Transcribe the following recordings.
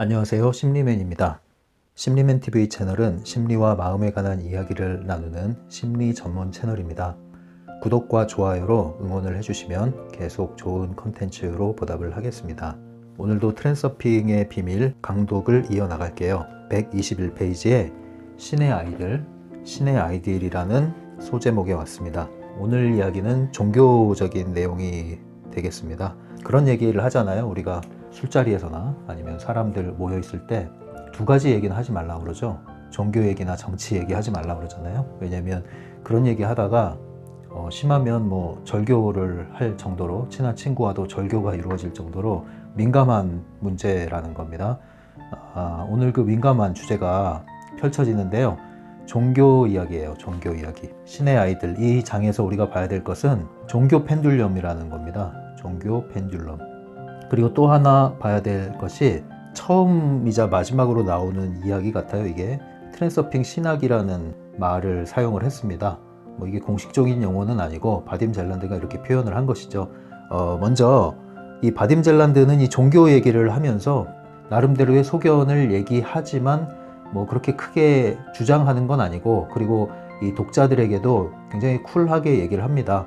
안녕하세요. 심리맨입니다. 심리맨 TV 채널은 심리와 마음에 관한 이야기를 나누는 심리 전문 채널입니다. 구독과 좋아요로 응원을 해주시면 계속 좋은 컨텐츠로 보답을 하겠습니다. 오늘도 트랜서핑의 비밀 강독을 이어나갈게요. 121페이지에 신의 아이들이라는 소제목에 왔습니다. 오늘 이야기는 종교적인 내용이 되겠습니다. 그런 얘기를 하잖아요. 우리가 술자리에서나 아니면 사람들 모여 있을 때 두 가지 얘기는 하지 말라고 그러죠. 종교 얘기나 정치 얘기 하지 말라고 그러잖아요. 왜냐면 그런 얘기 하다가 심하면 절교를 할 정도로, 친한 친구와도 절교가 이루어질 정도로 민감한 문제라는 겁니다. 오늘 그 민감한 주제가 펼쳐지는데요. 종교 이야기예요. 종교 이야기. 신의 아이들. 이 장에서 우리가 봐야 될 것은 종교 펜듈럼이라는 겁니다. 종교 펜듈럼. 그리고 또 하나 봐야 될 것이 처음이자 마지막으로 나오는 이야기 같아요. 이게 트랜서핑 신학이라는 말을 사용을 했습니다. 이게 공식적인 용어는 아니고 바딤 젤란드가 이렇게 표현을 한 것이죠. 먼저 이 바딤 젤란드는 이 종교 얘기를 하면서 나름대로의 소견을 얘기하지만 그렇게 크게 주장하는 건 아니고, 그리고 이 독자들에게도 굉장히 쿨하게 얘기를 합니다.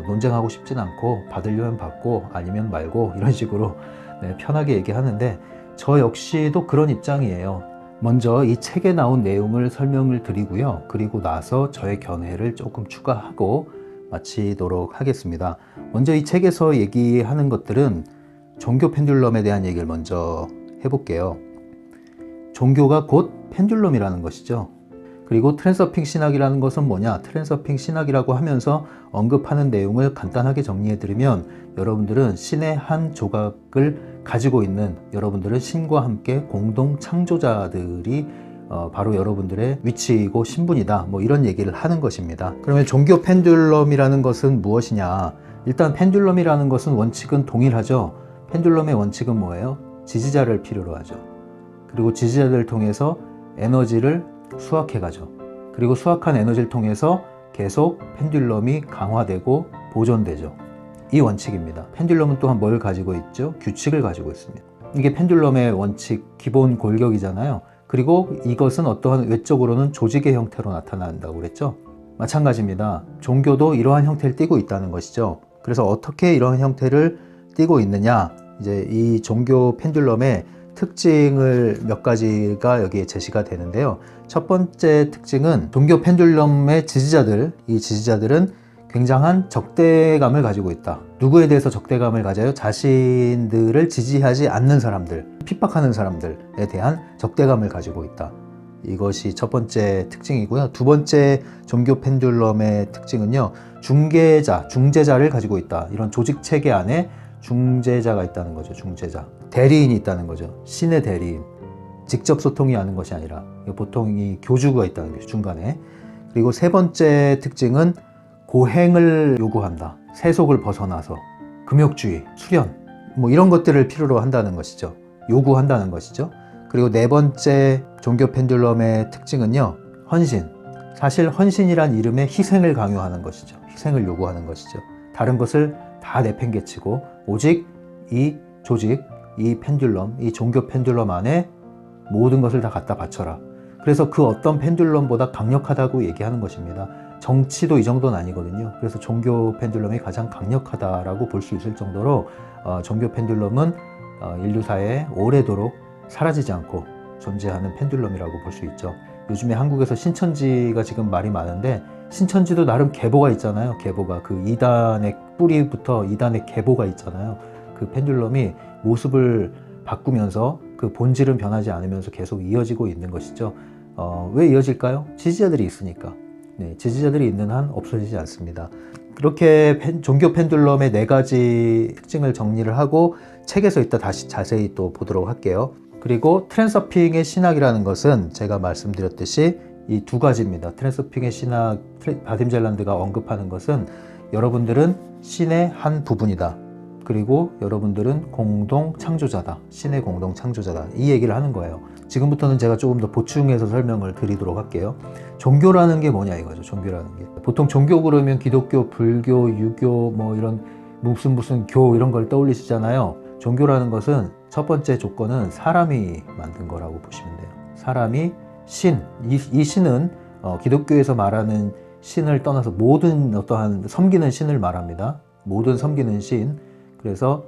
논쟁하고 싶진 않고 받으려면 받고 아니면 말고 이런 식으로 편하게 얘기하는데, 저 역시도 그런 입장이에요. 먼저 이 책에 나온 내용을 설명을 드리고요. 그리고 나서 저의 견해를 조금 추가하고 마치도록 하겠습니다. 먼저 이 책에서 얘기하는 것들은 종교 펜듈럼에 대한 얘기를 먼저 해볼게요. 종교가 곧 펜듈럼이라는 것이죠. 그리고 트랜서핑 신학이라는 것은 뭐냐? 트랜서핑 신학이라고 하면서 언급하는 내용을 간단하게 정리해드리면, 여러분들은 신의 한 조각을 가지고 있는, 여러분들은 신과 함께 공동 창조자들이 바로 여러분들의 위치이고 신분이다. 이런 얘기를 하는 것입니다. 그러면 종교 펜듈럼이라는 것은 무엇이냐? 일단 펜듈럼이라는 것은 원칙은 동일하죠. 펜듈럼의 원칙은 뭐예요? 지지자를 필요로 하죠. 그리고 지지자들을 통해서 에너지를 수확해 가죠. 그리고 수확한 에너지를 통해서 계속 펜듈럼이 강화되고 보존되죠. 이 원칙입니다. 펜듈럼은 또한 뭘 가지고 있죠? 규칙을 가지고 있습니다. 이게 펜듈럼의 원칙, 기본 골격이잖아요. 그리고 이것은 어떠한 외적으로는 조직의 형태로 나타난다고 그랬죠. 마찬가지입니다. 종교도 이러한 형태를 띠고 있다는 것이죠. 그래서 어떻게 이러한 형태를 띠고 있느냐, 이제 이 종교 펜듈럼의 특징을 몇 가지가 여기에 제시가 되는데요. 첫 번째 특징은 종교 펜듈럼의 지지자들, 이 지지자들은 굉장한 적대감을 가지고 있다. 누구에 대해서 적대감을 가져요? 자신들을 지지하지 않는 사람들, 핍박하는 사람들에 대한 적대감을 가지고 있다. 이것이 첫 번째 특징이고요. 두 번째 종교 펜듈럼의 특징은요, 중재자를 가지고 있다. 이런 조직 체계 안에 중재자가 있다는 거죠. 중재자. 대리인이 있다는 거죠. 신의 대리인. 직접 소통이 하는 것이 아니라 보통 이 교주가 있다는 거죠. 중간에. 그리고 세 번째 특징은 고행을 요구한다. 세속을 벗어나서 금욕주의, 수련 이런 것들을 필요로 한다는 것이죠. 요구한다는 것이죠. 그리고 네 번째 종교 펜듈럼의 특징은요, 헌신. 사실 헌신이란 이름에 희생을 강요하는 것이죠. 희생을 요구하는 것이죠. 다른 것을 다 내팽개치고 오직 이 조직, 이 펜듈럼, 이 종교 펜듈럼 안에 모든 것을 다 갖다 바쳐라. 그래서 그 어떤 펜듈럼보다 강력하다고 얘기하는 것입니다. 정치도 이 정도는 아니거든요. 그래서 종교 펜듈럼이 가장 강력하다라고 볼 수 있을 정도로 종교 펜듈럼은 인류사에 오래도록 사라지지 않고 존재하는 펜듈럼이라고 볼 수 있죠. 요즘에 한국에서 신천지가 지금 말이 많은데, 신천지도 나름 계보가 있잖아요. 계보가, 그 이단의 뿌리부터 이단의 계보가 있잖아요. 그 펜듈럼이 모습을 바꾸면서 그 본질은 변하지 않으면서 계속 이어지고 있는 것이죠. 왜 이어질까요? 지지자들이 있으니까. 지지자들이 있는 한 없어지지 않습니다. 그렇게 종교 펜듈럼의 네 가지 특징을 정리를 하고 책에서 이따 다시 자세히 또 보도록 할게요. 그리고 트랜서핑의 신학이라는 것은 제가 말씀드렸듯이 이 두 가지입니다. 트랜서핑의 신학, 바딤 젤란드가 언급하는 것은 여러분들은 신의 한 부분이다. 그리고 여러분들은 공동 창조자다. 신의 공동 창조자다. 이 얘기를 하는 거예요. 지금부터는 제가 조금 더 보충해서 설명을 드리도록 할게요. 종교라는 게 뭐냐 이거죠. 종교라는 게. 보통 종교 그러면 기독교, 불교, 유교 이런 무슨 교 이런 걸 떠올리시잖아요. 종교라는 것은 첫 번째 조건은 사람이 만든 거라고 보시면 돼요. 사람이 신, 이 신은 기독교에서 말하는 신을 떠나서 모든 어떠한 섬기는 신을 말합니다. 모든 섬기는 신. 그래서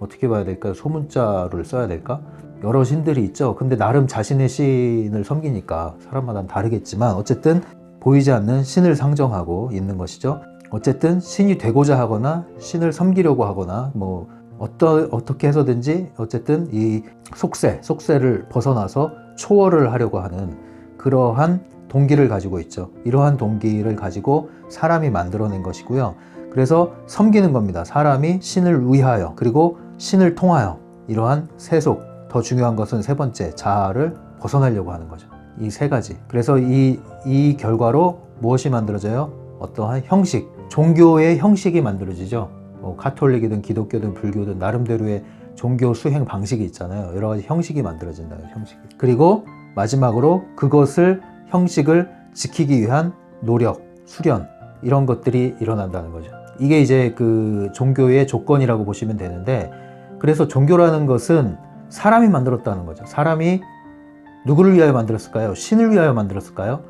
어떻게 봐야 될까요? 소문자를 써야 될까? 여러 신들이 있죠. 근데 나름 자신의 신을 섬기니까 사람마다는 다르겠지만 어쨌든 보이지 않는 신을 상정하고 있는 것이죠. 어쨌든 신이 되고자 하거나 신을 섬기려고 하거나 뭐 어떻게 해서든지 어쨌든 이 속세를 벗어나서 초월을 하려고 하는 그러한 동기를 가지고 있죠. 이러한 동기를 가지고 사람이 만들어낸 것이고요. 그래서 섬기는 겁니다. 사람이 신을 위하여 그리고 신을 통하여 이러한 세속, 더 중요한 것은 세 번째, 자아를 벗어나려고 하는 거죠. 이 세 가지. 그래서 이 결과로 무엇이 만들어져요? 어떠한 형식, 종교의 형식이 만들어지죠. 카톨릭이든 기독교든 불교든 나름대로의 종교 수행 방식이 있잖아요. 여러 가지 형식이 만들어진다는 형식이. 그리고 마지막으로 그것을 형식을 지키기 위한 노력, 수련 이런 것들이 일어난다는 거죠. 이게 이제 그 종교의 조건이라고 보시면 되는데, 그래서 종교라는 것은 사람이 만들었다는 거죠. 사람이 누구를 위하여 만들었을까요? 신을 위하여 만들었을까요?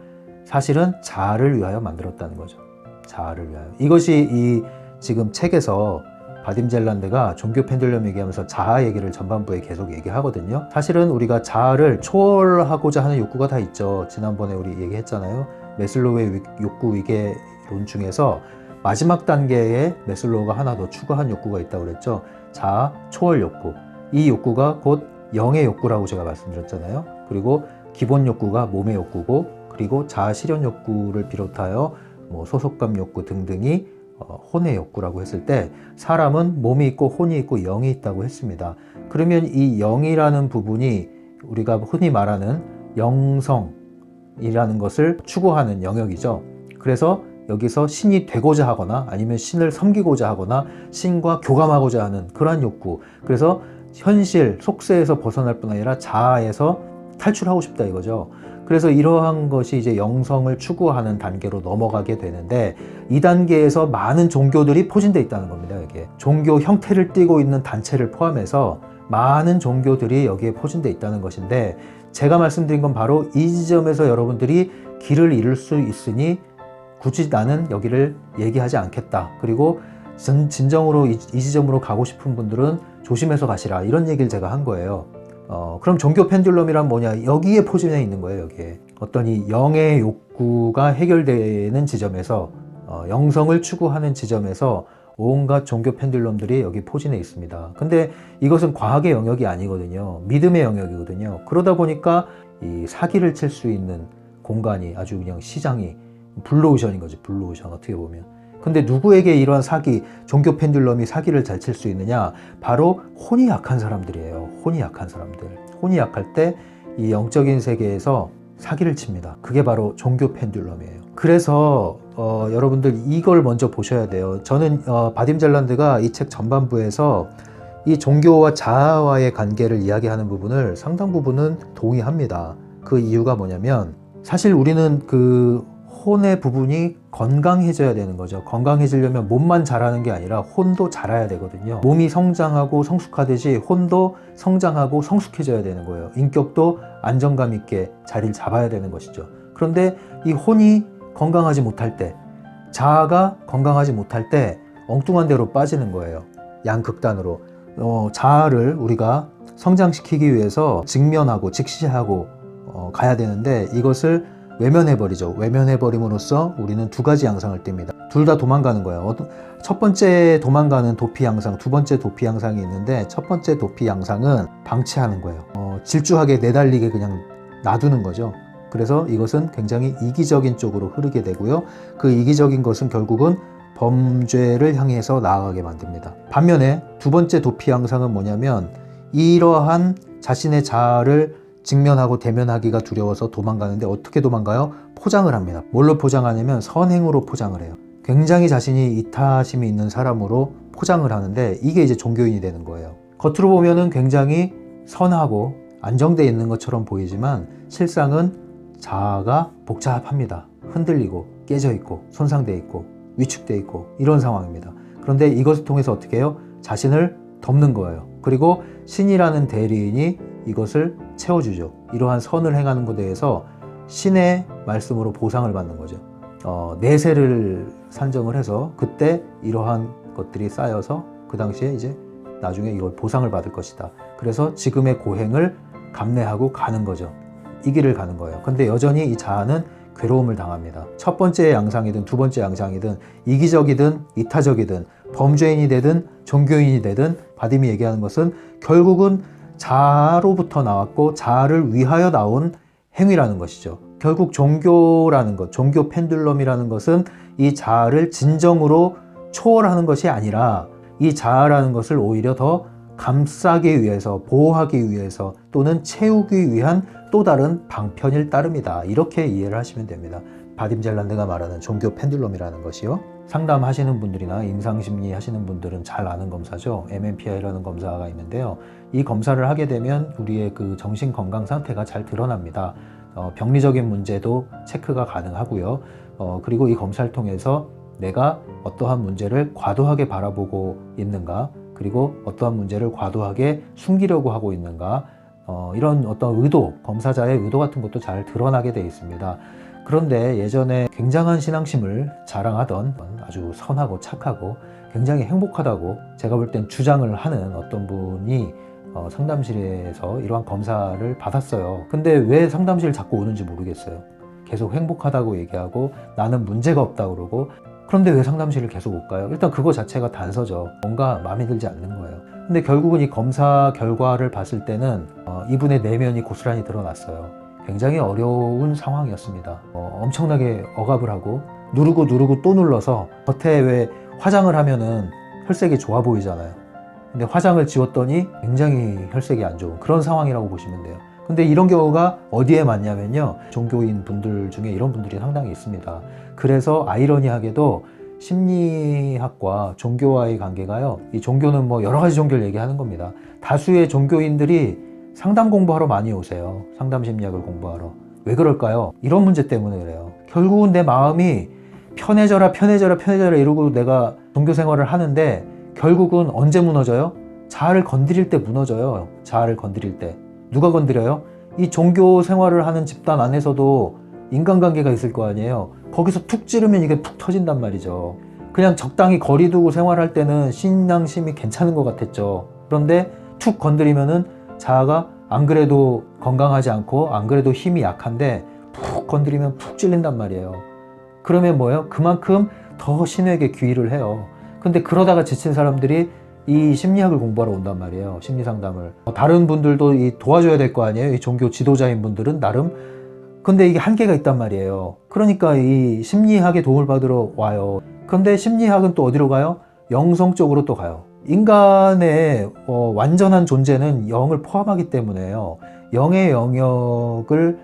사실은 자아를 위하여 만들었다는 거죠. 자아를 위하여. 이것이 이 지금 책에서 바딤 젤란드가 종교 펜듈럼 얘기하면서 자아 얘기를 전반부에 계속 얘기하거든요. 사실은 우리가 자아를 초월하고자 하는 욕구가 다 있죠. 지난번에 우리 얘기했잖아요. 매슬로우의 욕구 위계론 중에서 마지막 단계에 매슬로우가 하나 더 추가한 욕구가 있다고 그랬죠. 자아 초월 욕구. 이 욕구가 곧 영의 욕구라고 제가 말씀드렸잖아요. 그리고 기본 욕구가 몸의 욕구고, 그리고 자아 실현 욕구를 비롯하여 뭐 소속감 욕구 등등이 혼의 욕구라고 했을 때, 사람은 몸이 있고 혼이 있고 영이 있다고 했습니다. 그러면 이 영이라는 부분이 우리가 흔히 말하는 영성이라는 것을 추구하는 영역이죠. 그래서 여기서 신이 되고자 하거나 아니면 신을 섬기고자 하거나 신과 교감하고자 하는 그러한 욕구, 그래서 현실, 속세에서 벗어날 뿐 아니라 자아에서 탈출하고 싶다 이거죠. 그래서 이러한 것이 이제 영성을 추구하는 단계로 넘어가게 되는데, 이 단계에서 많은 종교들이 포진되어 있다는 겁니다. 여기에 종교 형태를 띠고 있는 단체를 포함해서 많은 종교들이 여기에 포진되어 있다는 것인데, 제가 말씀드린 건 바로 이 지점에서 여러분들이 길을 잃을 수 있으니 굳이 나는 여기를 얘기하지 않겠다. 그리고 진정으로 이 지점으로 가고 싶은 분들은 조심해서 가시라, 이런 얘기를 제가 한 거예요. 그럼 종교 펜듈럼이란 뭐냐? 여기에 포진해 있는 거예요. 여기에 어떤 이 영의 욕구가 해결되는 지점에서, 영성을 추구하는 지점에서 온갖 종교 펜듈럼들이 여기 포진해 있습니다. 근데 이것은 과학의 영역이 아니거든요. 믿음의 영역이거든요. 그러다 보니까 이 사기를 칠 수 있는 공간이 아주 그냥 시장이 블루오션인 거지. 블루오션 어떻게 보면. 근데 누구에게 이러한 사기, 종교 펜듈럼이 사기를 잘 칠 수 있느냐? 바로 혼이 약한 사람들이에요. 혼이 약한 사람들. 혼이 약할 때 이 영적인 세계에서 사기를 칩니다. 그게 바로 종교 펜듈럼이에요. 그래서 여러분들 이걸 먼저 보셔야 돼요. 저는 바딤 젤란드가 이 책 전반부에서 이 종교와 자아와의 관계를 이야기하는 부분을 상당 부분은 동의합니다. 그 이유가 뭐냐면, 사실 우리는 그 혼의 부분이 건강해져야 되는 거죠. 건강해지려면 몸만 자라는 게 아니라 혼도 자라야 되거든요. 몸이 성장하고 성숙하듯이 혼도 성장하고 성숙해져야 되는 거예요. 인격도 안정감 있게 자리를 잡아야 되는 것이죠. 그런데 이 혼이 건강하지 못할 때, 자아가 건강하지 못할 때 엉뚱한 데로 빠지는 거예요. 양극단으로. 자아를 우리가 성장시키기 위해서 직면하고 직시하고 가야 되는데, 이것을 외면해버리죠. 외면해버림으로써 우리는 두 가지 양상을 띱니다. 둘 다 도망가는 거예요. 첫 번째 도망가는 도피 양상, 두 번째 도피 양상이 있는데, 첫 번째 도피 양상은 방치하는 거예요. 질주하게 내달리게 그냥 놔두는 거죠. 그래서 이것은 굉장히 이기적인 쪽으로 흐르게 되고요. 그 이기적인 것은 결국은 범죄를 향해서 나아가게 만듭니다. 반면에 두 번째 도피 양상은 뭐냐면, 이러한 자신의 자아를 직면하고 대면하기가 두려워서 도망가는데, 어떻게 도망가요? 포장을 합니다. 뭘로 포장하냐면 선행으로 포장을 해요. 굉장히 자신이 이타심이 있는 사람으로 포장을 하는데, 이게 이제 종교인이 되는 거예요. 겉으로 보면은 굉장히 선하고 안정되어 있는 것처럼 보이지만 실상은 자아가 복잡합니다. 흔들리고 깨져 있고 손상되어 있고 위축되어 있고 이런 상황입니다. 그런데 이것을 통해서 어떻게 해요? 자신을 덮는 거예요. 그리고 신이라는 대리인이 이것을 채워주죠. 이러한 선을 행하는 것에 대해서 신의 말씀으로 보상을 받는 거죠. 내세를 산정을 해서 그때 이러한 것들이 쌓여서 그 당시에 이제 나중에 이걸 보상을 받을 것이다. 그래서 지금의 고행을 감내하고 가는 거죠. 이 길을 가는 거예요. 근데 여전히 이 자아는 괴로움을 당합니다. 첫 번째 양상이든 두 번째 양상이든 이기적이든 이타적이든 범죄인이 되든 종교인이 되든 바딤이 얘기하는 것은 결국은 자아로부터 나왔고 자아를 위하여 나온 행위라는 것이죠. 결국 종교라는 것, 종교 펜듈럼이라는 것은 이 자아를 진정으로 초월하는 것이 아니라 이 자아라는 것을 오히려 더 감싸기 위해서, 보호하기 위해서 또는 채우기 위한 또 다른 방편일 따름이다. 이렇게 이해를 하시면 됩니다. 바딤 젤란드가 말하는 종교 펜듈럼이라는 것이요. 상담하시는 분들이나 임상심리 하시는 분들은 잘 아는 검사죠. MMPI라는 검사가 있는데요. 이 검사를 하게 되면 우리의 그 정신 건강 상태가 잘 드러납니다. 병리적인 문제도 체크가 가능하고요. 그리고 이 검사를 통해서 내가 어떠한 문제를 과도하게 바라보고 있는가, 그리고 어떠한 문제를 과도하게 숨기려고 하고 있는가, 이런 어떤 의도, 검사자의 의도 같은 것도 잘 드러나게 되어 있습니다. 그런데 예전에 굉장한 신앙심을 자랑하던 아주 선하고 착하고 굉장히 행복하다고 제가 볼 땐 주장을 하는 어떤 분이 상담실에서 이러한 검사를 받았어요. 근데 왜 상담실 자꾸 오는지 모르겠어요. 계속 행복하다고 얘기하고 나는 문제가 없다고 그러고, 그런데 왜 상담실을 계속 못 가요? 일단 그거 자체가 단서죠. 뭔가 마음에 들지 않는 거예요. 근데 결국은 이 검사 결과를 봤을 때는 이분의 내면이 고스란히 드러났어요. 굉장히 어려운 상황이었습니다. 엄청나게 억압을 하고 누르고 또 눌러서 겉에 왜 화장을 하면은 혈색이 좋아 보이잖아요. 근데 화장을 지웠더니 굉장히 혈색이 안 좋은 그런 상황이라고 보시면 돼요. 근데 이런 경우가 어디에 많냐면요, 종교인 분들 중에 이런 분들이 상당히 있습니다. 그래서 아이러니하게도 심리학과 종교와의 관계가요, 이 종교는 뭐 여러 가지 종교를 얘기하는 겁니다. 다수의 종교인들이 상담 공부하러 많이 오세요. 상담 심리학을 공부하러. 왜 그럴까요? 이런 문제 때문에 그래요. 결국은 내 마음이 편해져라 이러고 내가 종교 생활을 하는데 결국은 언제 무너져요? 자아를 건드릴 때 무너져요. 자아를 건드릴 때. 누가 건드려요? 이 종교 생활을 하는 집단 안에서도 인간관계가 있을 거 아니에요. 거기서 툭 찌르면 이게 푹 터진단 말이죠. 그냥 적당히 거리 두고 생활할 때는 신앙심이 괜찮은 것 같았죠. 그런데 툭 건드리면은 자아가 안 그래도 건강하지 않고 안 그래도 힘이 약한데 푹 건드리면 푹 찔린단 말이에요. 그러면 뭐예요? 그만큼 더 신에게 귀의를 해요. 근데 그러다가 지친 사람들이 이 심리학을 공부하러 온단 말이에요. 심리상담을. 다른 분들도 도와줘야 될 거 아니에요. 이 종교 지도자인 분들은 나름. 근데 이게 한계가 있단 말이에요. 그러니까 이 심리학의 도움을 받으러 와요. 근데 심리학은 또 어디로 가요? 영성 쪽으로 또 가요. 인간의 완전한 존재는 영을 포함하기 때문에요. 영의 영역을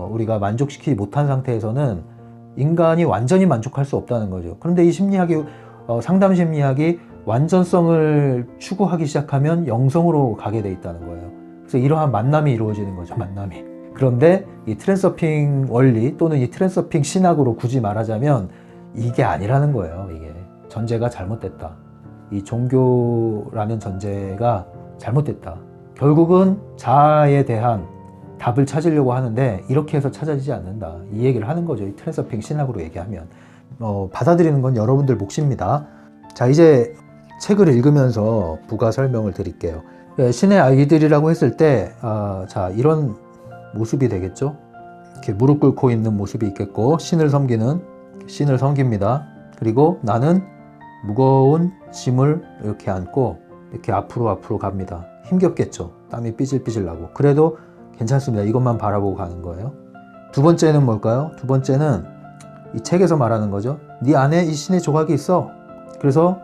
우리가 만족시키지 못한 상태에서는 인간이 완전히 만족할 수 없다는 거죠. 그런데 이 심리학이 상담 심리학이 완전성을 추구하기 시작하면 영성으로 가게 돼 있다는 거예요. 그래서 이러한 만남이 이루어지는 거죠. 만남이. 그런데 이 트랜서핑 원리 또는 이 트랜서핑 신학으로 굳이 말하자면 이게 아니라는 거예요. 이게 전제가 잘못됐다. 이 종교라는 전제가 잘못됐다. 결국은 자아에 대한 답을 찾으려고 하는데 이렇게 해서 찾아지지 않는다. 이 얘기를 하는 거죠. 이 트랜서핑 신학으로 얘기하면. 받아들이는 건 여러분들 몫입니다. 자, 이제 책을 읽으면서 부가 설명을 드릴게요. 신의 아이들이라고 했을 때, 자, 이런 모습이 되겠죠? 이렇게 무릎 꿇고 있는 모습이 있겠고, 신을 섬깁니다. 그리고 나는 무거운 짐을 이렇게 안고 이렇게 앞으로 갑니다. 힘겹겠죠? 땀이 삐질삐질 나고. 그래도 괜찮습니다. 이것만 바라보고 가는 거예요. 두 번째는 뭘까요? 두 번째는 이 책에서 말하는 거죠. 네 안에 이 신의 조각이 있어. 그래서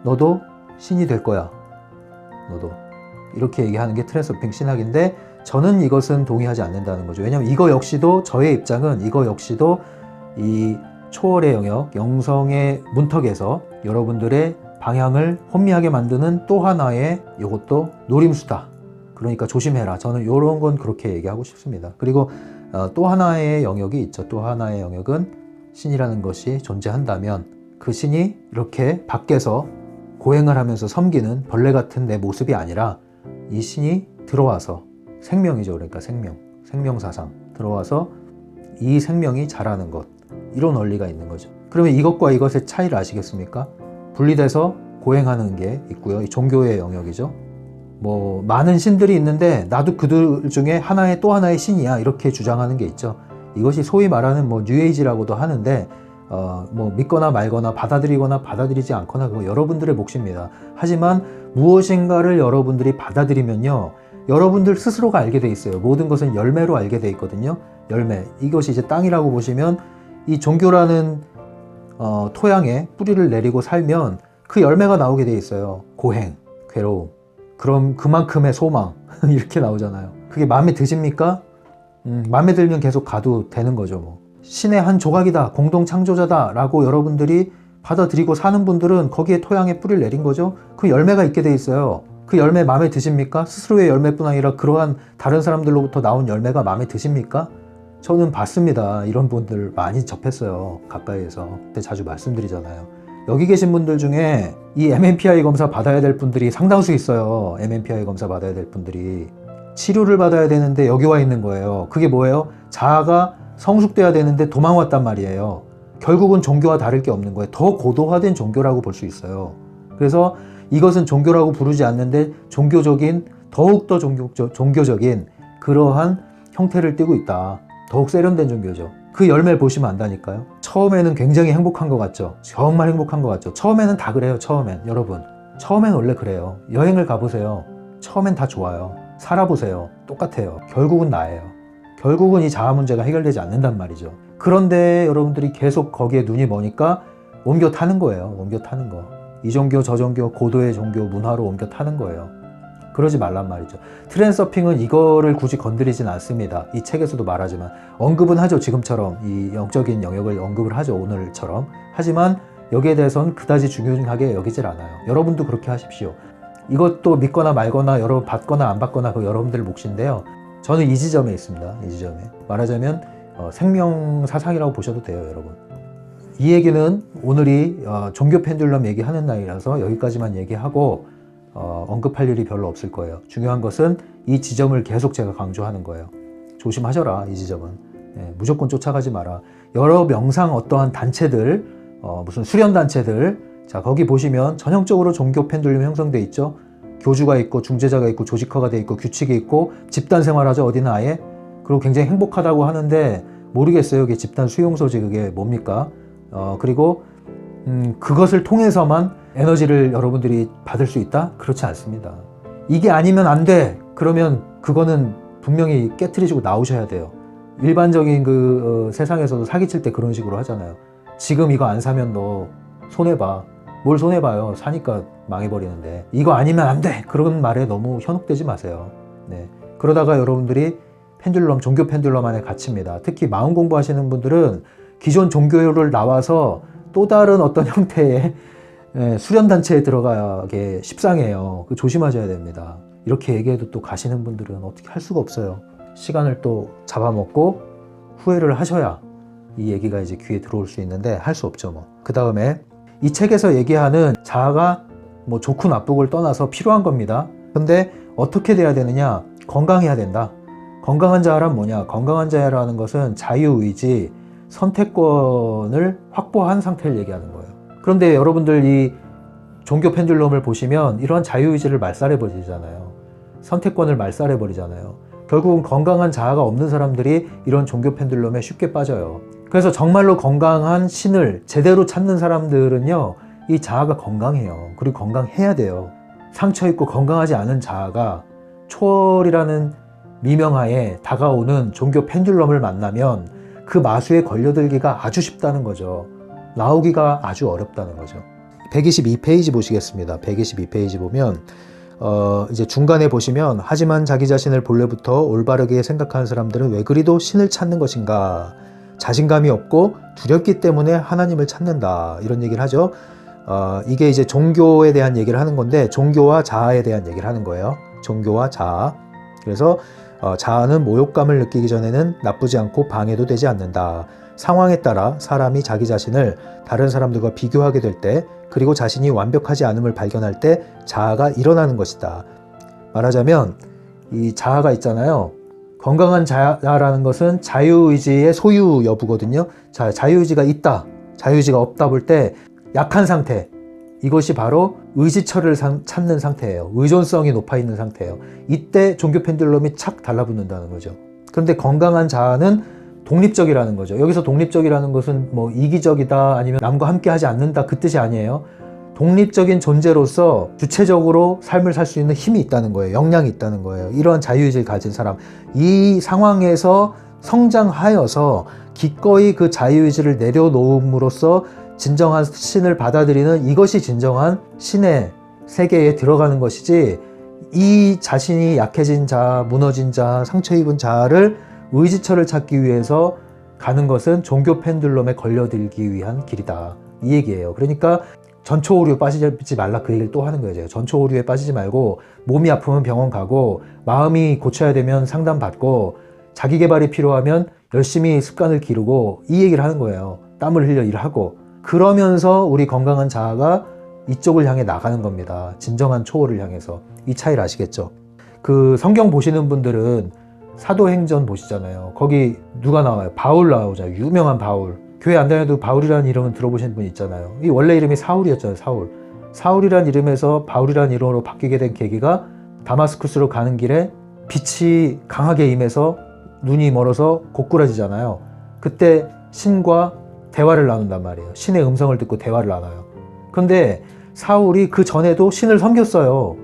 너도 신이 될 거야. 너도. 이렇게 얘기하는 게 트랜서핑 신학인데 저는 이것은 동의하지 않는다는 거죠. 왜냐하면 이거 역시도 저의 입장은 이거 역시도 이 초월의 영역, 영성의 문턱에서 여러분들의 방향을 혼미하게 만드는 또 하나의 이것도 노림수다. 그러니까 조심해라. 저는 이런 건 그렇게 얘기하고 싶습니다. 그리고 또 하나의 영역이 있죠. 또 하나의 영역은 신이라는 것이 존재한다면 그 신이 이렇게 밖에서 고행을 하면서 섬기는 벌레 같은 내 모습이 아니라 이 신이 들어와서 생명이죠. 그러니까 생명사상 들어와서 이 생명이 자라는 것, 이런 원리가 있는 거죠. 그러면 이것과 이것의 차이를 아시겠습니까? 분리돼서 고행하는 게 있고요. 이 종교의 영역이죠. 뭐 많은 신들이 있는데 나도 그들 중에 하나의 또 하나의 신이야, 이렇게 주장하는 게 있죠. 이것이 소위 말하는 뭐 뉴에이지라고도 하는데 뭐 믿거나 말거나 받아들이거나 받아들이지 않거나 그거 여러분들의 몫입니다. 하지만 무엇인가를 여러분들이 받아들이면요, 여러분들 스스로가 알게 돼 있어요. 모든 것은 열매로 알게 돼 있거든요. 열매, 이것이 이제 땅이라고 보시면 이 종교라는 토양에 뿌리를 내리고 살면 그 열매가 나오게 돼 있어요. 고행, 괴로움, 그럼 그만큼의 소망 이렇게 나오잖아요. 그게 마음에 드십니까? 마음에 들면 계속 가도 되는 거죠. 뭐 신의 한 조각이다, 공동 창조자다 라고 여러분들이 받아들이고 사는 분들은 거기에 토양에 뿌리를 내린 거죠. 그 열매가 있게 돼 있어요. 그 열매 마음에 드십니까? 스스로의 열매뿐 아니라 그러한 다른 사람들로부터 나온 열매가 마음에 드십니까? 저는 봤습니다. 이런 분들 많이 접했어요. 가까이에서. 그때 자주 말씀드리잖아요. 여기 계신 분들 중에 이 MMPI 검사 받아야 될 분들이 상당수 있어요. MMPI 검사 받아야 될 분들이. 치료를 받아야 되는데 여기 와 있는 거예요. 그게 뭐예요? 자아가 성숙돼야 되는데 도망왔단 말이에요. 결국은 종교와 다를 게 없는 거예요. 더 고도화된 종교라고 볼 수 있어요. 그래서 이것은 종교라고 부르지 않는데 종교적인, 더욱더 종교적인 그러한 형태를 띠고 있다. 더욱 세련된 종교죠. 그 열매를 보시면 안다니까요. 처음에는 굉장히 행복한 것 같죠. 정말 행복한 것 같죠. 처음에는 다 그래요. 처음엔. 여러분, 처음엔 원래 그래요. 여행을 가보세요. 처음엔 다 좋아요. 살아보세요. 똑같아요. 결국은 나예요. 결국은 이 자아 문제가 해결되지 않는단 말이죠. 그런데 여러분들이 계속 거기에 눈이 머니까 옮겨 타는 거예요. 옮겨 타는 거. 이 종교 저 종교 고도의 종교 문화로 옮겨 타는 거예요. 그러지 말란 말이죠. 트랜서핑은 이거를 굳이 건드리진 않습니다. 이 책에서도 말하지만 언급은 하죠. 지금처럼 이 영적인 영역을 언급을 하죠. 오늘처럼. 하지만 여기에 대해서는 그다지 중요하게 여기질 않아요. 여러분도 그렇게 하십시오. 이것도 믿거나 말거나 여러분 받거나 안 받거나 그 여러분들 몫인데요. 저는 이 지점에 있습니다. 이 지점에. 말하자면 생명 사상이라고 보셔도 돼요. 여러분. 이 얘기는 오늘이 종교 펜듈럼 얘기하는 날이라서 여기까지만 얘기하고 언급할 일이 별로 없을 거예요. 중요한 것은 이 지점을 계속 제가 강조하는 거예요. 조심하셔라. 이 지점은. 무조건 쫓아가지 마라. 여러 명상 어떠한 단체들, 무슨 수련단체들, 자 거기 보시면 전형적으로 종교 펜듈럼이 형성돼 있죠. 교주가 있고 중재자가 있고 조직화가 돼 있고 규칙이 있고 집단 생활하죠. 어디는 아예. 그리고 굉장히 행복하다고 하는데 모르겠어요. 그게 집단 수용소지 그게 뭡니까? 그리고 그것을 통해서만 에너지를 여러분들이 받을 수 있다? 그렇지 않습니다. 이게 아니면 안 돼. 그러면 그거는 분명히 깨트리시고 나오셔야 돼요. 일반적인 세상에서도 사기칠 때 그런 식으로 하잖아요. 지금 이거 안 사면 너 손해봐. 뭘 손해봐요. 사니까 망해버리는데. 이거 아니면 안 돼. 그런 말에 너무 현혹되지 마세요. 네. 그러다가 여러분들이 펜듈럼, 종교 펜듈럼 안에 갇힙니다. 특히 마음 공부하시는 분들은 기존 종교를 나와서 또 다른 어떤 형태의 수련단체에 들어가게 십상해요. 조심하셔야 됩니다. 이렇게 얘기해도 또 가시는 분들은 어떻게 할 수가 없어요. 시간을 또 잡아먹고 후회를 하셔야 이 얘기가 이제 귀에 들어올 수 있는데 할 수 없죠. 뭐. 그 다음에 이 책에서 얘기하는 자아가 뭐 좋고 나쁘고를 떠나서 필요한 겁니다. 근데 어떻게 돼야 되느냐? 건강해야 된다. 건강한 자아란 뭐냐? 건강한 자아라는 것은 자유의지, 선택권을 확보한 상태를 얘기하는 거예요. 그런데 여러분들 이 종교 펜듈럼을 보시면 이러한 자유의지를 말살해버리잖아요. 선택권을 말살해버리잖아요. 결국은 건강한 자아가 없는 사람들이 이런 종교 펜듈럼에 쉽게 빠져요. 그래서 정말로 건강한 신을 제대로 찾는 사람들은요, 이 자아가 건강해요. 그리고 건강해야 돼요. 상처 있고 건강하지 않은 자아가 초월이라는 미명하에 다가오는 종교 펜듈럼을 만나면 그 마수에 걸려들기가 아주 쉽다는 거죠. 나오기가 아주 어렵다는 거죠. 122페이지 보시겠습니다. 122페이지 보면 이제 중간에 보시면 하지만 자기 자신을 본래부터 올바르게 생각하는 사람들은 왜 그리도 신을 찾는 것인가? 자신감이 없고 두렵기 때문에 하나님을 찾는다. 이런 얘기를 하죠. 이게 이제 종교에 대한 얘기를 하는 건데 종교와 자아에 대한 얘기를 하는 거예요. 종교와 자아. 그래서 자아는 모욕감을 느끼기 전에는 나쁘지 않고 방해도 되지 않는다. 상황에 따라 사람이 자기 자신을 다른 사람들과 비교하게 될 때, 그리고 자신이 완벽하지 않음을 발견할 때 자아가 일어나는 것이다. 말하자면 이 자아가 있잖아요. 건강한 자아라는 것은 자유의지의 소유 여부거든요. 자, 자유의지가 있다, 자유의지가 없다 볼 때 약한 상태, 이것이 바로 의지처를 찾는 상태예요. 의존성이 높아 있는 상태예요. 이때 종교 펜듈럼이 착 달라붙는다는 거죠. 그런데 건강한 자아는 독립적이라는 거죠. 여기서 독립적이라는 것은 뭐 이기적이다, 아니면 남과 함께 하지 않는다, 그 뜻이 아니에요. 독립적인 존재로서 주체적으로 삶을 살 수 있는 힘이 있다는 거예요. 역량이 있다는 거예요. 이러한 자유의지를 가진 사람, 이 상황에서 성장하여서 기꺼이 그 자유의지를 내려놓음으로써 진정한 신을 받아들이는, 이것이 진정한 신의 세계에 들어가는 것이지, 이 자신이 약해진 자, 무너진 자, 상처 입은 자를 의지처를 찾기 위해서 가는 것은 종교 펜듈럼에 걸려들기 위한 길이다, 이 얘기예요. 그러니까 전초오류에 빠지지 말라, 그 얘기를 또 하는 거예요. 전초오류에 빠지지 말고, 몸이 아프면 병원 가고, 마음이 고쳐야 되면 상담 받고, 자기 개발이 필요하면 열심히 습관을 기르고, 이 얘기를 하는 거예요. 땀을 흘려 일하고. 그러면서 우리 건강한 자아가 이쪽을 향해 나가는 겁니다. 진정한 초월을 향해서. 이 차이를 아시겠죠? 그 성경 보시는 분들은 사도행전 보시잖아요. 거기 누가 나와요? 바울 나오잖아요. 유명한 바울. 교회 안 다녀도 바울이라는 이름은 들어보신 분 있잖아요. 이 원래 이름이 사울이었잖아요. 사울. 사울이라는 이름에서 바울이라는 이름으로 바뀌게 된 계기가, 다마스쿠스로 가는 길에 빛이 강하게 임해서 눈이 멀어서 고꾸라지잖아요. 그때 신과 대화를 나눈단 말이에요. 신의 음성을 듣고 대화를 나눠요. 그런데 사울이 그 전에도 신을 섬겼어요.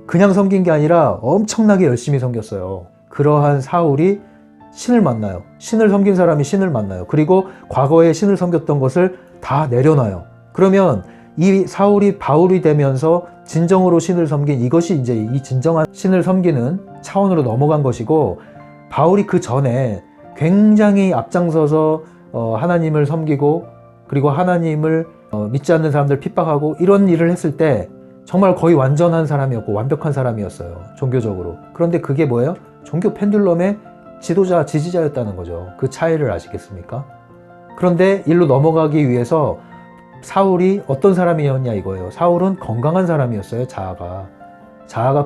그냥 섬긴 게 아니라 엄청나게 열심히 섬겼어요. 그러한 사울이 신을 만나요. 신을 섬긴 사람이 신을 만나요. 그리고 과거에 신을 섬겼던 것을 다 내려놔요. 그러면 이 사울이 바울이 되면서 진정으로 신을 섬긴, 이것이 이제 이 진정한 신을 섬기는 차원으로 넘어간 것이고, 바울이 그 전에 굉장히 앞장서서 하나님을 섬기고, 그리고 하나님을 믿지 않는 사람들 핍박하고, 이런 일을 했을 때 정말 거의 완전한 사람이었고 완벽한 사람이었어요, 종교적으로. 그런데 그게 뭐예요? 종교 펜듈럼의 지도자, 지지자였다는 거죠. 그 차이를 아시겠습니까? 그런데 일로 넘어가기 위해서 사울이 어떤 사람이었냐 이거예요. 사울은 건강한 사람이었어요. 자아가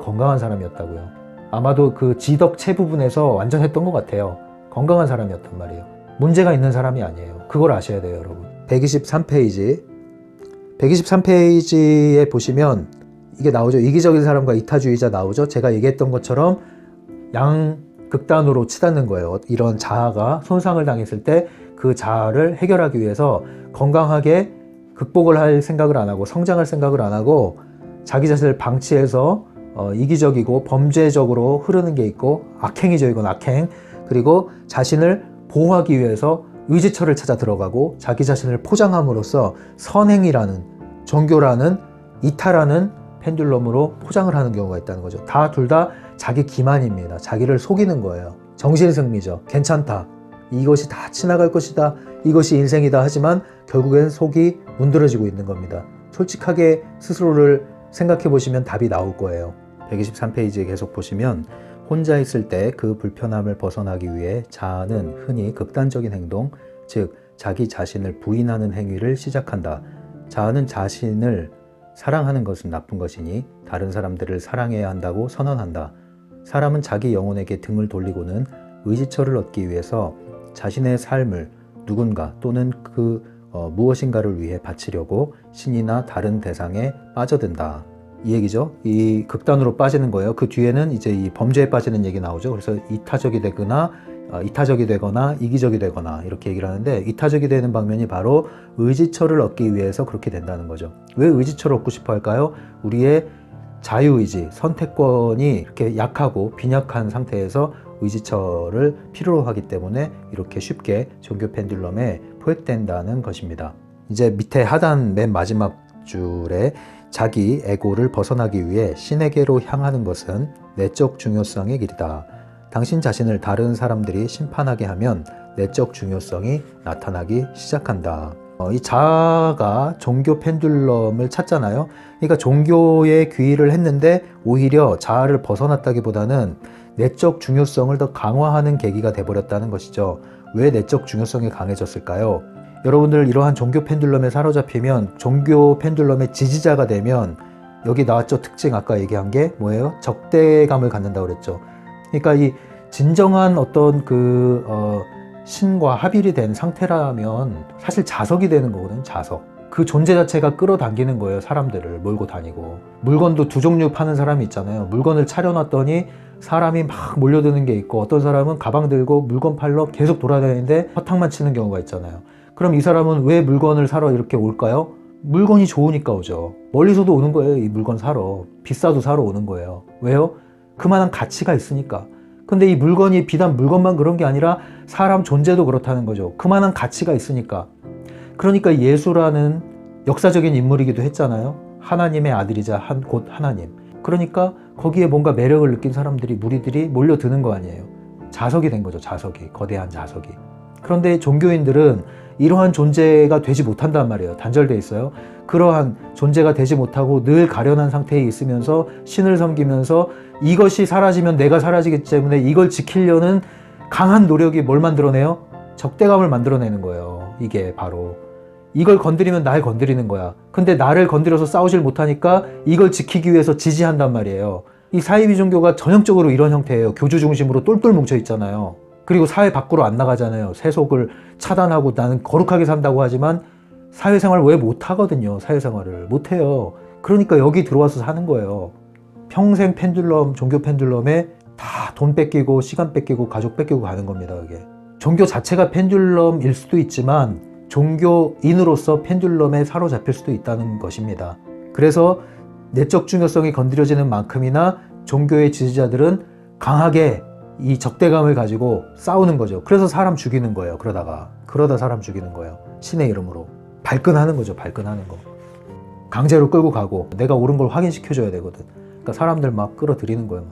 건강한 사람이었다고요. 아마도 그 지덕체 부분에서 완전했던 것 같아요. 건강한 사람이었단 말이에요. 문제가 있는 사람이 아니에요. 그걸 아셔야 돼요, 여러분. 123페이지에 보시면 이게 나오죠. 이기적인 사람과 이타주의자 나오죠. 제가 얘기했던 것처럼 양극단으로 치닫는 거예요. 이런 자아가 손상을 당했을 때 그 자아를 해결하기 위해서 건강하게 극복을 할 생각을 안 하고, 성장할 생각을 안 하고, 자기 자신을 방치해서 이기적이고 범죄적으로 흐르는 게 있고, 악행이죠. 이건 악행. 그리고 자신을 보호하기 위해서 의지처를 찾아 들어가고, 자기 자신을 포장함으로써 선행이라는, 종교라는, 이타라는 펜듈럼으로 포장을 하는 경우가 있다는 거죠. 둘 다 자기 기만입니다. 자기를 속이는 거예요. 정신승리죠. 괜찮다, 이것이 다 지나갈 것이다, 이것이 인생이다 하지만 결국엔 속이 문드러지고 있는 겁니다. 솔직하게 스스로를 생각해 보시면 답이 나올 거예요. 123페이지에 계속 보시면, 혼자 있을 때 그 불편함을 벗어나기 위해 자아는 흔히 극단적인 행동, 즉 자기 자신을 부인하는 행위를 시작한다. 자아는 자신을 사랑하는 것은 나쁜 것이니 다른 사람들을 사랑해야 한다고 선언한다. 사람은 자기 영혼에게 등을 돌리고는 의지처를 얻기 위해서 자신의 삶을 누군가 또는 무엇인가를 위해 바치려고 신이나 다른 대상에 빠져든다. 이 얘기죠. 이 극단으로 빠지는 거예요. 그 뒤에는 이제 이 범죄에 빠지는 얘기 나오죠. 그래서 이타적이 되거나 이기적이 되거나 이렇게 얘기를 하는데, 이타적이 되는 방면이 바로 의지처를 얻기 위해서 그렇게 된다는 거죠. 왜 의지처를 얻고 싶어 할까요? 우리의 자유의지, 선택권이 이렇게 약하고 빈약한 상태에서 의지처를 필요로 하기 때문에 이렇게 쉽게 종교 펜듈럼에 포획된다는 것입니다. 이제 밑에 하단 맨 마지막 줄에 자기 에고를 벗어나기 위해 신에게로 향하는 것은 내적 중요성의 길이다. 당신 자신을 다른 사람들이 심판하게 하면 내적 중요성이 나타나기 시작한다. 이 자아가 종교 펜듈럼을 찾잖아요. 그러니까 종교에 귀의를 했는데 오히려 자아를 벗어났다기보다는 내적 중요성을 더 강화하는 계기가 돼버렸다는 것이죠. 왜 내적 중요성이 강해졌을까요? 여러분들 이러한 종교 펜듈럼에 사로잡히면, 종교 펜듈럼의 지지자가 되면, 여기 나왔죠? 특징 아까 얘기한 게 뭐예요? 적대감을 갖는다고 그랬죠. 그러니까 이 진정한 어떤 신과 합일이 된 상태라면 사실 자석이 되는 거거든요. 자석. 그 존재 자체가 끌어당기는 거예요. 사람들을 몰고 다니고. 물건도 두 종류 파는 사람이 있잖아요. 물건을 차려놨더니 사람이 막 몰려드는 게 있고, 어떤 사람은 가방 들고 물건 팔러 계속 돌아다니는데 허탕만 치는 경우가 있잖아요. 그럼 이 사람은 왜 물건을 사러 이렇게 올까요? 물건이 좋으니까 오죠. 멀리서도 오는 거예요. 이 물건 사러. 비싸도 사러 오는 거예요. 왜요? 그만한 가치가 있으니까. 근데 이 물건이 비단 물건만 그런 게 아니라 사람 존재도 그렇다는 거죠. 그만한 가치가 있으니까. 그러니까 예수라는 역사적인 인물이기도 했잖아요. 하나님의 아들이자 곧 하나님. 그러니까 거기에 뭔가 매력을 느낀 사람들이, 무리들이 몰려드는 거 아니에요. 자석이 된 거죠. 자석이. 거대한 자석이. 그런데 종교인들은 이러한 존재가 되지 못한단 말이에요. 단절돼 있어요. 그러한 존재가 되지 못하고 늘 가련한 상태에 있으면서 신을 섬기면서 이것이 사라지면 내가 사라지기 때문에 이걸 지키려는 강한 노력이 뭘 만들어내요? 적대감을 만들어내는 거예요. 이게 바로. 이걸 건드리면 날 건드리는 거야. 근데 나를 건드려서 싸우질 못하니까 이걸 지키기 위해서 지지한단 말이에요. 이 사이비 종교가 전형적으로 이런 형태예요. 교주 중심으로 똘똘 뭉쳐 있잖아요. 그리고 사회 밖으로 안 나가잖아요. 세속을 차단하고 나는 거룩하게 산다고 하지만 사회생활 왜 못하거든요. 사회생활을 못해요. 그러니까 여기 들어와서 사는 거예요. 평생 펜듈럼, 종교 펜듈럼에 다 돈 뺏기고 시간 뺏기고 가족 뺏기고 가는 겁니다. 이게. 종교 자체가 펜듈럼일 수도 있지만 종교인으로서 펜듈럼에 사로잡힐 수도 있다는 것입니다. 그래서 내적 중요성이 건드려지는 만큼이나 종교의 지지자들은 강하게 이 적대감을 가지고 싸우는 거죠. 그래서 사람 죽이는 거예요. 그러다 사람 죽이는 거예요. 신의 이름으로. 발끈하는 거죠. 발끈하는 거. 강제로 끌고 가고 내가 옳은 걸 확인시켜줘야 되거든. 그러니까 사람들 막 끌어들이는 거예요.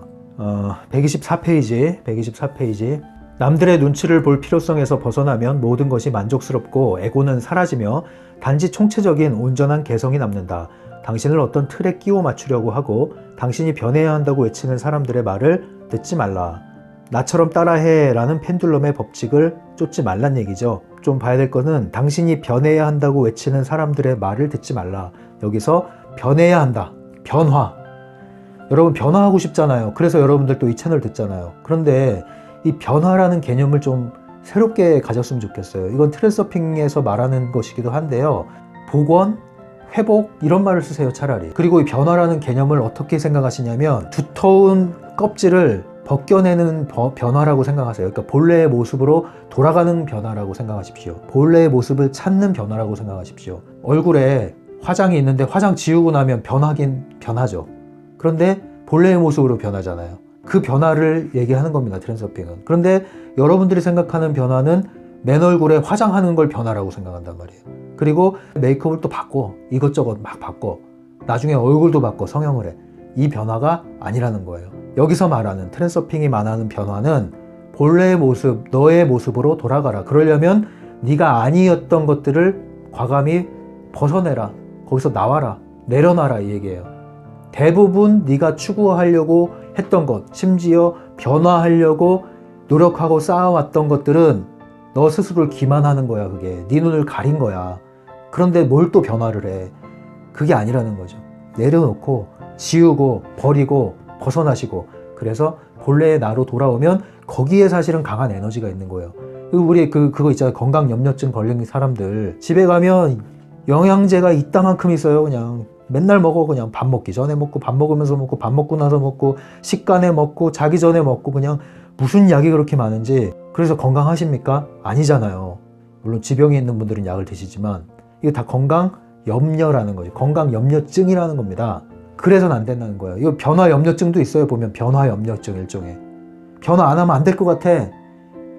124페이지. 남들의 눈치를 볼 필요성에서 벗어나면 모든 것이 만족스럽고 에고는 사라지며 단지 총체적인 온전한 개성이 남는다. 당신을 어떤 틀에 끼워 맞추려고 하고 당신이 변해야 한다고 외치는 사람들의 말을 듣지 말라. 나처럼 따라해 라는 펜듈럼의 법칙을 쫓지 말란 얘기죠. 좀 봐야 될 거는 당신이 변해야 한다고 외치는 사람들의 말을 듣지 말라. 여기서 변해야 한다. 변화. 여러분 변화하고 싶잖아요. 그래서 여러분들 또 이 채널 듣잖아요. 그런데 이 변화라는 개념을 좀 새롭게 가졌으면 좋겠어요. 이건 트랜서핑에서 말하는 것이기도 한데요. 복원, 회복 이런 말을 쓰세요. 차라리. 그리고 이 변화라는 개념을 어떻게 생각하시냐면 두터운 껍질을 벗겨내는 변화라고 생각하세요. 그러니까 본래의 모습으로 돌아가는 변화라고 생각하십시오. 본래의 모습을 찾는 변화라고 생각하십시오. 얼굴에 화장이 있는데 화장 지우고 나면 변하긴 변하죠. 그런데 본래의 모습으로 변하잖아요. 그 변화를 얘기하는 겁니다. 트랜서핑은. 그런데 여러분들이 생각하는 변화는 맨 얼굴에 화장하는 걸 변화라고 생각한단 말이에요. 그리고 메이크업을 또 바꿔. 이것저것 막 바꿔. 나중에 얼굴도 바꿔. 성형을 해. 이 변화가 아니라는 거예요. 여기서 말하는 트랜서핑이 말하는 변화는 본래의 모습, 너의 모습으로 돌아가라. 그러려면 네가 아니었던 것들을 과감히 벗어내라. 거기서 나와라. 내려놔라. 이 얘기예요. 대부분 네가 추구하려고 했던 것, 심지어 변화하려고 노력하고 쌓아왔던 것들은 너 스스로를 기만하는 거야. 그게 네 눈을 가린 거야. 그런데 뭘 또 변화를 해. 그게 아니라는 거죠. 내려놓고 지우고 버리고 벗어나시고, 그래서 본래의 나로 돌아오면 거기에 사실은 강한 에너지가 있는 거예요. 우리 그거 있잖아요. 건강염려증 걸린 사람들 집에 가면 영양제가 이따만큼 있어요. 그냥 맨날 먹어. 그냥 밥 먹기 전에 먹고 밥 먹으면서 먹고 밥 먹고 나서 먹고 식간에 먹고 자기 전에 먹고, 그냥 무슨 약이 그렇게 많은지. 그래서 건강하십니까? 아니잖아요. 물론 지병이 있는 분들은 약을 드시지만 이게 다 건강염려라는 거죠. 건강염려증이라는 겁니다. 그래서는 안 된다는 거예요. 이거 변화염려증도 있어요. 보면 변화염려증 일종의. 변화 안 하면 안 될 것 같아.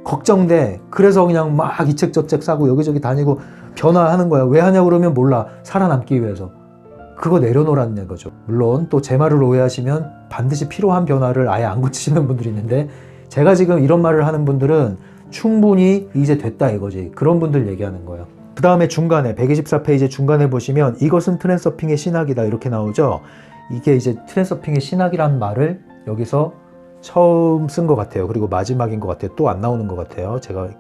걱정돼. 그래서 그냥 막 이 책 저 책 사고 여기저기 다니고 변화하는 거야. 왜 하냐고 그러면 몰라. 살아남기 위해서. 그거 내려놓으라는 거죠. 물론 또 제 말을 오해하시면 반드시 필요한 변화를 아예 안 고치시는 분들이 있는데, 제가 지금 이런 말을 하는 분들은 충분히 이제 됐다 이거지. 그런 분들 얘기하는 거예요. 그 다음에 중간에 124페이지 중간에 보시면 이것은 트랜서핑의 신학이다 이렇게 나오죠. 이게 이제 트랜서핑의 신학이라는 말을 여기서 처음 쓴 것 같아요. 그리고 마지막인 것 같아요. 또 안 나오는 것 같아요. 제가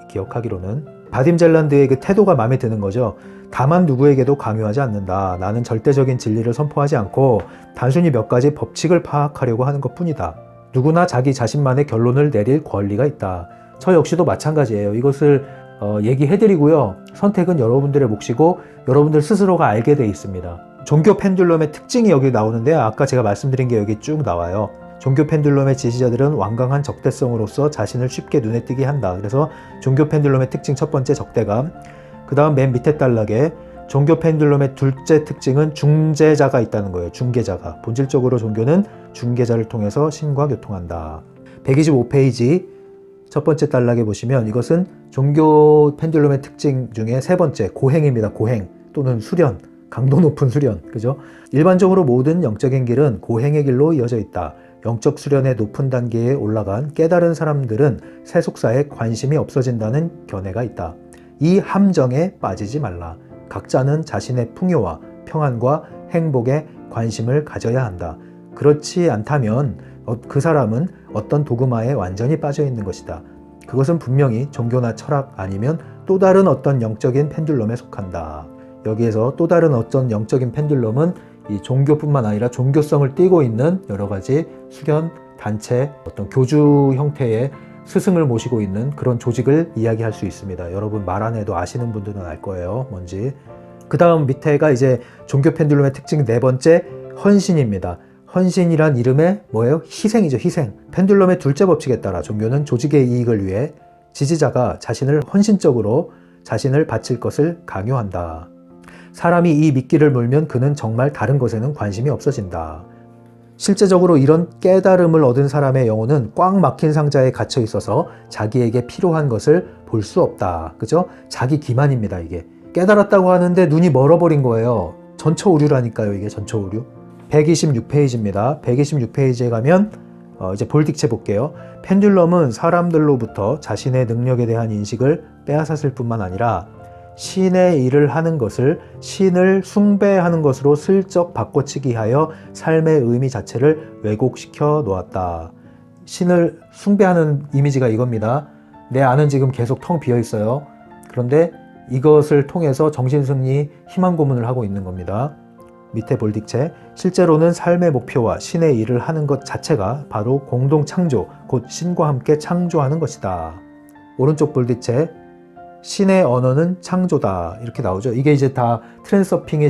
기억하기로는. 바딤 젤란드의 그 태도가 마음에 드는 거죠. 다만 누구에게도 강요하지 않는다. 나는 절대적인 진리를 선포하지 않고 단순히 몇 가지 법칙을 파악하려고 하는 것 뿐이다. 누구나 자기 자신만의 결론을 내릴 권리가 있다. 저 역시도 마찬가지예요. 이것을 얘기해드리고요. 선택은 여러분들의 몫이고 여러분들 스스로가 알게 돼 있습니다. 종교 펜듈럼의 특징이 여기 나오는데요. 아까 제가 말씀드린 게 여기 쭉 나와요. 종교 펜듈럼의 지지자들은 완강한 적대성으로서 자신을 쉽게 눈에 띄게 한다. 그래서 종교 펜듈럼의 특징 첫 번째 적대감. 그 다음 맨 밑에 단락에 종교 펜듈럼의 둘째 특징은 중재자가 있다는 거예요. 중개자가. 본질적으로 종교는 중개자를 통해서 신과 교통한다. 125페이지 첫 번째 단락에 보시면 이것은 종교 펜듈럼의 특징 중에 세 번째 고행입니다. 고행 또는 수련. 강도 높은 수련. 그죠? 일반적으로 모든 영적인 길은 고행의 길로 이어져 있다. 영적 수련의 높은 단계에 올라간 깨달은 사람들은 세속사에 관심이 없어진다는 견해가 있다. 이 함정에 빠지지 말라. 각자는 자신의 풍요와 평안과 행복에 관심을 가져야 한다. 그렇지 않다면 그 사람은 어떤 도그마에 완전히 빠져 있는 것이다. 그것은 분명히 종교나 철학 아니면 또 다른 어떤 영적인 펜듈럼에 속한다. 여기에서 또 다른 어떤 영적인 펜듈럼은 이 종교뿐만 아니라 종교성을 띠고 있는 여러 가지 수련, 단체, 어떤 교주 형태의 스승을 모시고 있는 그런 조직을 이야기할 수 있습니다. 여러분 말 안 해도 아시는 분들은 알 거예요. 뭔지. 그 다음 밑에가 이제 종교 펜듈럼의 특징 네 번째, 헌신입니다. 헌신이란 이름의 뭐예요? 희생이죠. 희생. 펜듈럼의 둘째 법칙에 따라 종교는 조직의 이익을 위해 지지자가 자신을 헌신적으로 자신을 바칠 것을 강요한다. 사람이 이 미끼를 물면 그는 정말 다른 것에는 관심이 없어진다. 실제적으로 이런 깨달음을 얻은 사람의 영혼은 꽉 막힌 상자에 갇혀 있어서 자기에게 필요한 것을 볼 수 없다. 그죠? 자기 기만입니다, 이게. 깨달았다고 하는데 눈이 멀어버린 거예요. 전처오류라니까요, 이게 전처오류. 126페이지입니다. 126페이지에 가면 이제 볼딕체 볼게요. 펜듈럼은 사람들로부터 자신의 능력에 대한 인식을 빼앗았을 뿐만 아니라 신의 일을 하는 것을 신을 숭배하는 것으로 슬쩍 바꿔치기 하여 삶의 의미 자체를 왜곡시켜 놓았다. 신을 숭배하는 이미지가 이겁니다. 내 안은 지금 계속 텅 비어 있어요. 그런데 이것을 통해서 정신승리 희망 고문을 하고 있는 겁니다. 밑에 볼딕체. 실제로는 삶의 목표와 신의 일을 하는 것 자체가 바로 공동 창조, 곧 신과 함께 창조하는 것이다. 오른쪽 볼딕체. 신의 언어는 창조다. 이렇게 나오죠. 이게 이제 다 트랜서핑의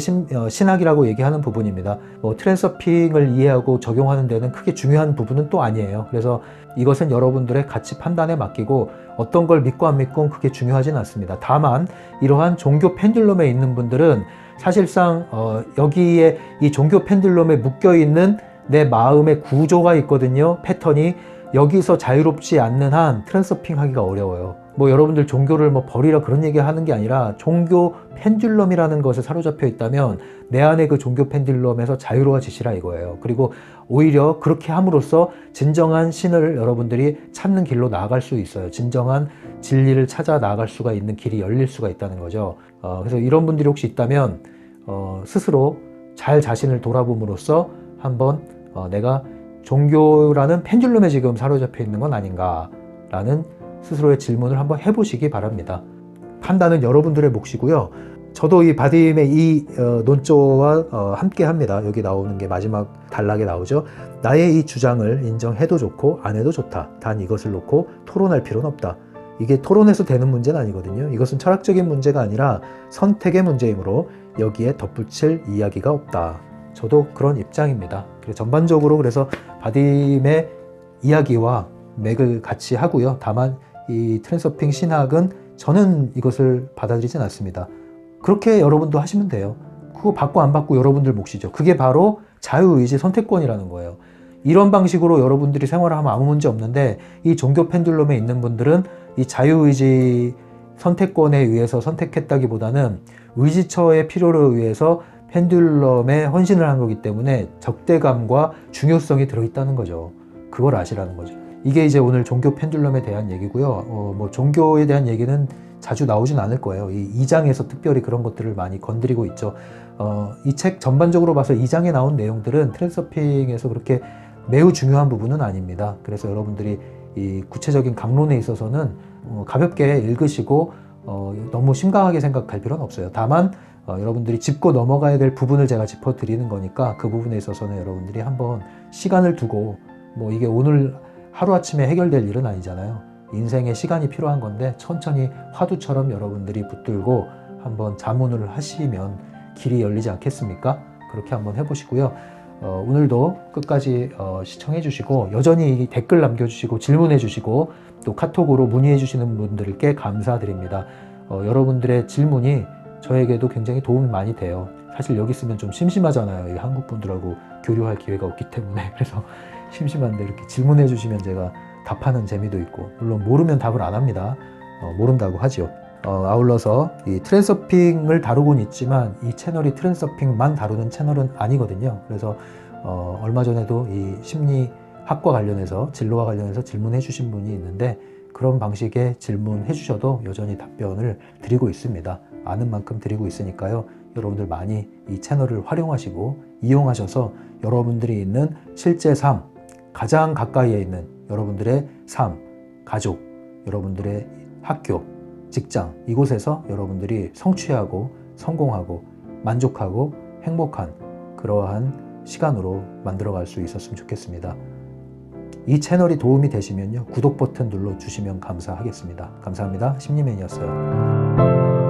신학이라고 얘기하는 부분입니다. 트랜서핑을 이해하고 적용하는 데는 크게 중요한 부분은 또 아니에요. 그래서 이것은 여러분들의 가치 판단에 맡기고 어떤 걸 믿고 안 믿고 그게 중요하진 않습니다. 다만 이러한 종교 펜듈럼에 있는 분들은 사실상 여기에 이 종교 펜듈럼에 묶여있는 내 마음의 구조가 있거든요. 패턴이. 여기서 자유롭지 않는 한 트랜서핑 하기가 어려워요. 여러분들 종교를 버리라 그런 얘기 하는 게 아니라 종교 펜듈럼이라는 것에 사로잡혀 있다면 내 안에 그 종교 펜듈럼에서 자유로워지시라 이거예요. 그리고 오히려 그렇게 함으로써 진정한 신을 여러분들이 찾는 길로 나아갈 수 있어요. 진정한 진리를 찾아 나아갈 수가 있는 길이 열릴 수가 있다는 거죠. 그래서 이런 분들이 혹시 있다면 스스로 잘 자신을 돌아봄으로써 한번 내가 종교라는 펜듈럼에 지금 사로잡혀 있는 건 아닌가라는 스스로의 질문을 한번 해보시기 바랍니다. 판단은 여러분들의 몫이고요. 저도 이 바딤의 이 논조와 함께 합니다. 여기 나오는 게 마지막 단락에 나오죠. 나의 이 주장을 인정해도 좋고 안 해도 좋다. 단 이것을 놓고 토론할 필요는 없다. 이게 토론해서 되는 문제는 아니거든요. 이것은 철학적인 문제가 아니라 선택의 문제이므로 여기에 덧붙일 이야기가 없다. 저도 그런 입장입니다. 전반적으로 그래서 바딤의 이야기와 맥을 같이 하고요. 다만 이 트랜서핑 신학은 저는 이것을 받아들이진 않습니다. 그렇게 여러분도 하시면 돼요. 그거 받고 안 받고 여러분들 몫이죠. 그게 바로 자유의지 선택권이라는 거예요. 이런 방식으로 여러분들이 생활을 하면 아무 문제 없는데 이 종교 펜듈럼에 있는 분들은 이 자유의지 선택권에 의해서 선택했다기보다는 의지처의 필요를 의해서 펜듈럼에 헌신을 한 거기 때문에 적대감과 중요성이 들어있다는 거죠. 그걸 아시라는 거죠. 이게 이제 오늘 종교 펜듈럼에 대한 얘기고요. 종교에 대한 얘기는 자주 나오진 않을 거예요. 이 2장에서 특별히 그런 것들을 많이 건드리고 있죠. 이 책 전반적으로 봐서 2장에 나온 내용들은 트랜서핑에서 그렇게 매우 중요한 부분은 아닙니다. 그래서 여러분들이 이 구체적인 강론에 있어서는 가볍게 읽으시고 너무 심각하게 생각할 필요는 없어요. 다만 여러분들이 짚고 넘어가야 될 부분을 제가 짚어드리는 거니까 그 부분에 있어서는 여러분들이 한번 시간을 두고, 뭐 이게 오늘 하루아침에 해결될 일은 아니잖아요. 인생에 시간이 필요한 건데 천천히 화두처럼 여러분들이 붙들고 한번 자문을 하시면 길이 열리지 않겠습니까? 그렇게 한번 해보시고요. 오늘도 끝까지 시청해 주시고 여전히 댓글 남겨주시고 질문해 주시고 또 카톡으로 문의해 주시는 분들께 감사드립니다. 여러분들의 질문이 저에게도 굉장히 도움이 많이 돼요. 사실 여기 있으면 좀 심심하잖아요. 이 한국 분들하고 교류할 기회가 없기 때문에. 그래서 심심한데 이렇게 질문해 주시면 제가 답하는 재미도 있고, 물론 모르면 답을 안 합니다. 모른다고 하죠. 아울러서 이 트랜서핑을 다루고는 있지만 이 채널이 트랜서핑만 다루는 채널은 아니거든요. 그래서 얼마 전에도 이 심리학과 관련해서, 진로와 관련해서 질문해 주신 분이 있는데 그런 방식의 질문해 주셔도 여전히 답변을 드리고 있습니다. 아는 만큼 드리고 있으니까요. 여러분들 많이 이 채널을 활용하시고 이용하셔서 여러분들이 있는 실제 삶, 가장 가까이에 있는 여러분들의 삶, 가족, 여러분들의 학교, 직장, 이곳에서 여러분들이 성취하고 성공하고 만족하고 행복한 그러한 시간으로 만들어갈 수 있었으면 좋겠습니다. 이 채널이 도움이 되시면요, 구독 버튼 눌러주시면 감사하겠습니다. 감사합니다. 심리맨이었어요.